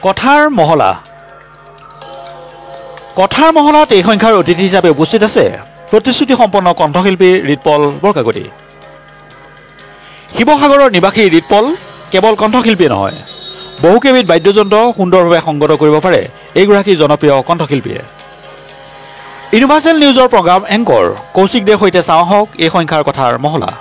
কথাৰ মহলাত এই সংখ্যাৰ অতিথি হিচাপে উপস্থিত আছে প্ৰতিশ্ৰুতি সম্পন্ন কণ্ঠশিল্পী ৰিতপল বৰকাকতি। শিৱসাগৰৰ নিবাসী ৰিতপল কেৱল কণ্ঠশিল্পী নহয়, বহুকেইবিধ বাদ্যযন্ত্ৰ সুন্দৰভাৱে সংগত কৰিব পাৰে এইগৰাকী জনপ্ৰিয় কণ্ঠশিল্পীয়ে। ইউনিভাৰ্চেল নিউজৰ প্ৰগ্ৰাম এংকৰ কৌশিক দেৰ সৈতে চাওঁ হওক এই সংখ্যাৰ কথাৰ মহলা।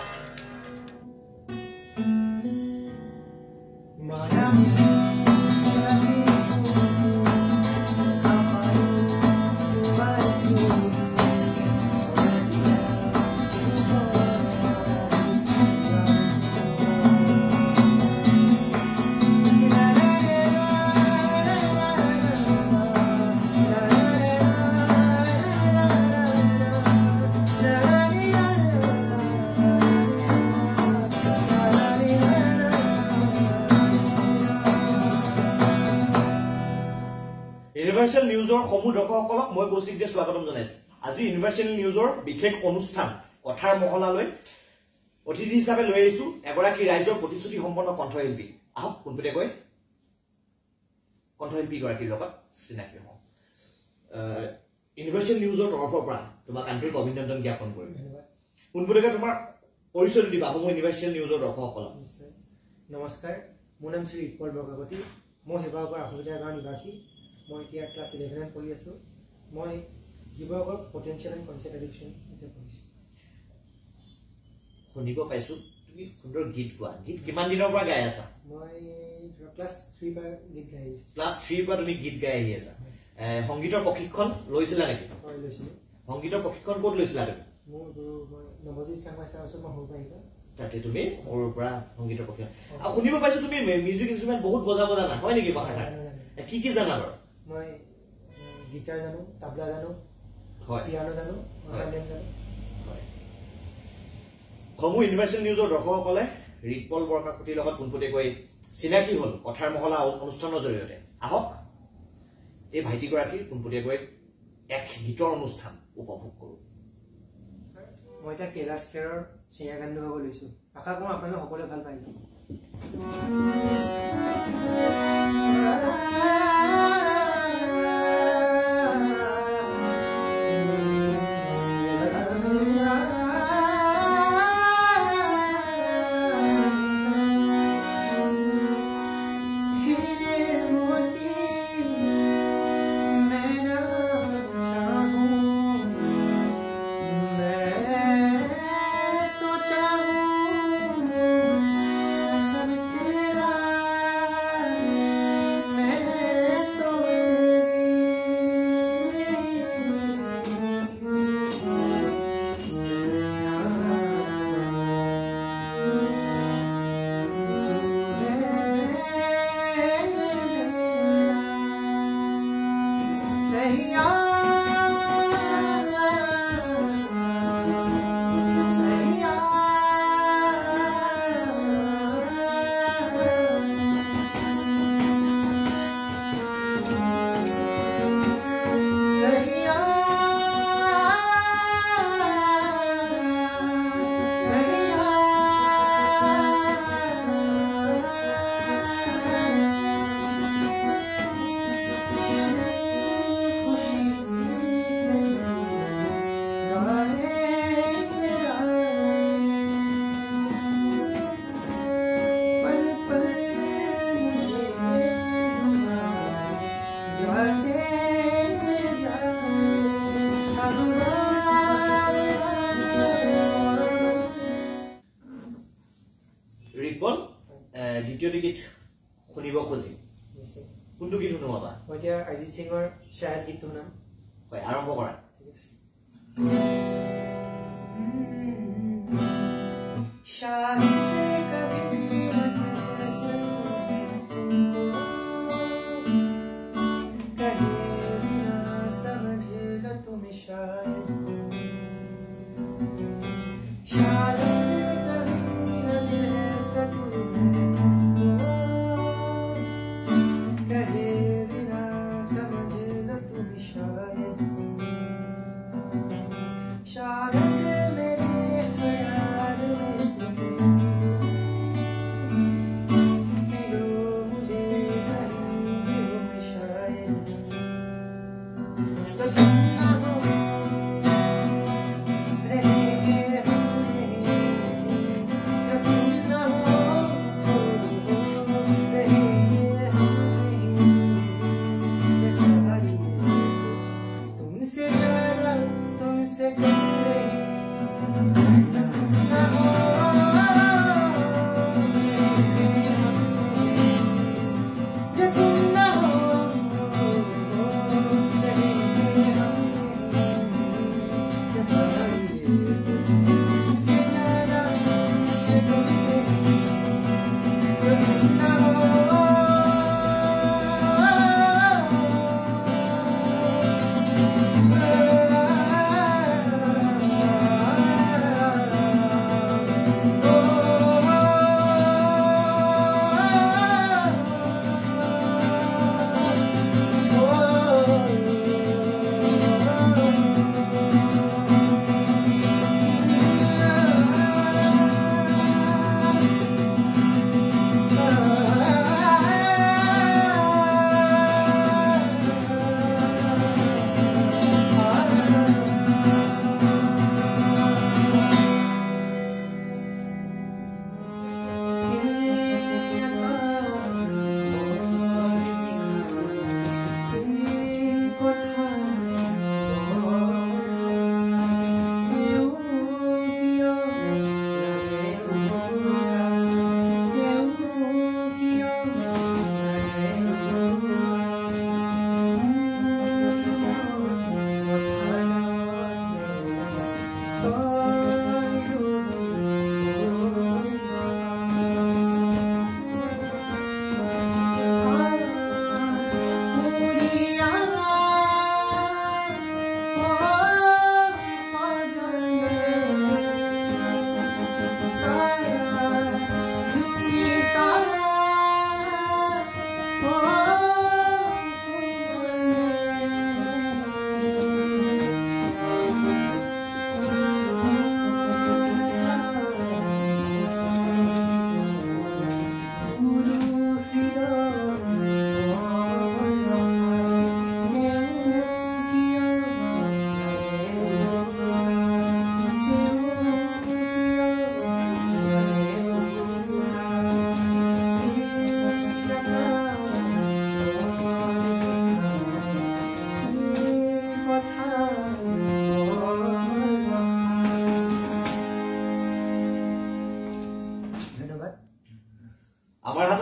ইউনিভাৰ্চেল নিউজৰ সমূহ দৰ্শকসকলক মই কৌশিক দে স্বাগতম জনাইছো। আজি ইউনিভাৰ্চেল নিউজৰ বিশেষ অনুষ্ঠান কথাৰ মহলালৈ অতিথি হিচাপে লৈ আহিছো এগৰাকী ৰাইজৰ প্ৰতিশ্ৰুতি সম্পন্ন কণ্ঠশিল্পী। আহক পোনপটীয়াকৈ কণ্ঠশিল্পী গৰাকীৰ লগত চিনাকি হওঁ। ইউনিভাৰ্চেল নিউজৰ তৰফৰ পৰা তোমাক আন্তৰিক অভিনন্দন জ্ঞাপন কৰিম। পোনপটীয়াকৈ তোমাৰ পৰিচয় দিবা সমূহ ইউনিভাৰ্চেল নিউজৰ দৰ্শকসকলক। নমস্কাৰ, মোৰ নাম শ্ৰী ৰিতপল বৰকাকতি। মই শিৱসাগৰ আশুলিয়া গাঁৱৰ নিবাসী। মই এতিয়া ক্লাছ 11 পঢ়ি আছো। মই Sivasagar potential and concept addiction এতিয়া পঢ়িছোঁ। শুনিব পাইছো তুমি সুন্দৰ গীত গোৱা। গীত কিমান দিনৰ পৰা গাই আছা? মই ক্লাছ 3 পৰা গীত গাই আহিছোঁ। ক্লাছ 3 পৰা তুমি গীত গাই আহি আছা। সংগীতৰ প্ৰশিক্ষণ লৈছিলা নেকি? হয়, লৈছিলোঁ। সংগীতৰ প্ৰশিক্ষণ ক'ত লৈছিলা তুমি? মোৰ গুৰু মই নৱজিত চাংমাই ছাৰৰ ওচৰত মই সৰু পৰা শিকা। তাতে তুমি সৰুৰ পৰা সংগীতৰ প্ৰশিক্ষণ। আৰু শুনিব পাইছো তুমি মিউজিক ইনষ্ট্ৰুমেণ্ট বহুত বজাব জানা, হয় নেকি কথাটা? কি কি জানা বাৰু? মই গিটাৰ জানো, তাবলা জানো, হয়, পিয়ানো জানো, হাৰমনিয়াম জানো। হয়। সমূহ ইউনিভাৰ্চেল নিউজৰ দৰ্শকসকলে ৰিতপল বৰকাকতিৰ লগত পোনপটীয়াকৈ চিনাকি হ'ল কথাৰ মহলা অনুষ্ঠানৰ জৰিয়তে। আহক এই ভাইটিগৰাকীৰ পোনপটীয়াকৈ এক গীতৰ অনুষ্ঠান উপভোগ কৰোঁ। মই এতিয়া কৈলাশ খেৰৰ চিঙা গান গাব লৈছোঁ। আশা কৰোঁ আপোনালোকে সকলোৱে ভাল পায়। ৰিতপল, দ্বিতীয়টি গীত শুনিব খুজিম। কোনটো গীত শুনোৱাবা? মই এতিয়া অৰিজিত সিঙৰ শ্বায়াদ গীতটো শুনাম। হয়, আৰম্ভ কৰা। ঠিক আছে। शायद मेरे ख्याल में तुम्हें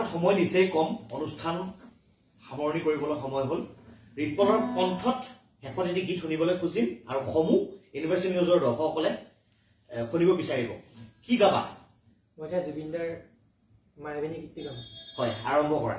হাতত সময় নিচেই কম অনুষ্ঠান সামৰণি কৰিবলৈ সময় হ'ল ৰিপলৰ কণ্ঠত শেষত এটি গীত শুনিবলৈ খুজিম আৰু সমূহ ইউনিভাৰ্চিটি নিউজৰ দৰ্শকসকলে শুনিব বিচাৰিব কি গাবা মই এতিয়া জুবিনদাৰ মায়াবিনী গীতটি গাম হয় আৰম্ভ কৰা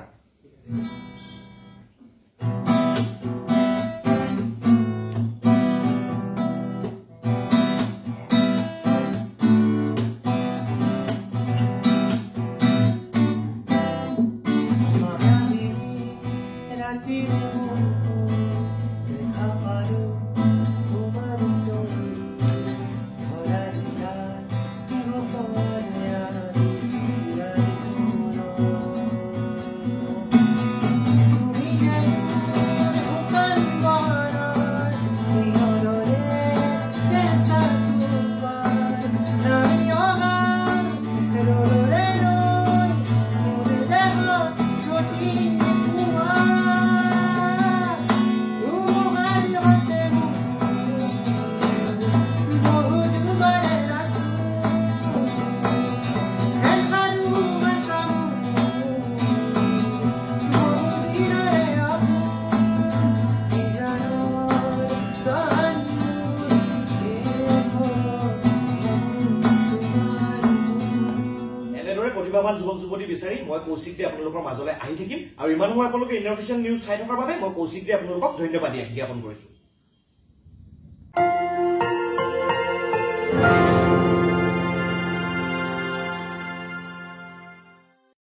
প্ৰতিভাবান যুৱক যুৱতী বিচাৰি মই কৌশিক দে আপোনালোকৰ মাজলৈ আহি থাকিম আৰু ইমান সময় আপোনালোকে ইনফৰমেশ্যন নিউজ চাই থকাৰ বাবে মই কৌশিক দে আপোনালোকক ধন্যবাদ জ্ঞাপন কৰিছো